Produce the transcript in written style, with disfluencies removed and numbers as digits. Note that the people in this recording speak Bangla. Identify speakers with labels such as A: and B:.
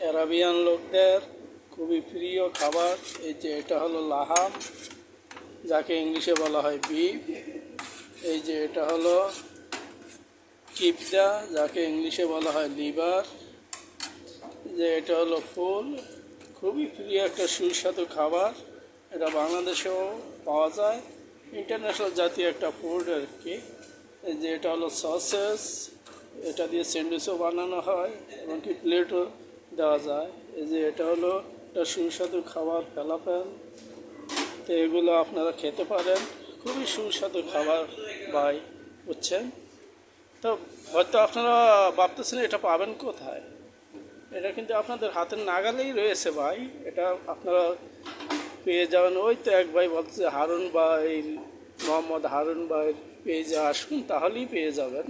A: অ্যারাবিয়ান লোকদের খুবই প্রিয় খাবার। এই যে এটা হলো লাহাম, যাকে ইংলিশে বলা হয় বিফ। এই যে এটা হলো কিবদা, যাকে ইংলিশে বলা হয় লিভার। যে এটা হলো ফুল, খুবই প্রিয় একটা সুস্বাদু খাবার। এটা বাংলাদেশেও পাওয়া যায়, ইন্টারন্যাশনাল জাতীয় একটা ফুড আর কি। এই যে এটা হলো সসেস, এটা দিয়ে স্যান্ডউইচও বানানো হয়, এমনকি প্লেটও দেওয়া যায়। এই যে এটা হলো একটা সুস্বাদু খাবার ফেলাফেল। তো এগুলো আপনারা খেতে পারেন, খুবই সুস্বাদু খাবার ভাই, বুঝছেন তো। হয়তো আপনারা ভাবতেছেন এটা পাবেন কোথায়। এটা কিন্তু আপনাদের হাতের নাগালেই রয়েছে ভাই। এটা আপনারা পেয়ে যাবেন। ওই তো এক ভাই বলছে হারুন ভাই, মোহাম্মদ হারুন ভাই পেজে আসুন, তাহলেই পেয়ে যাবেন।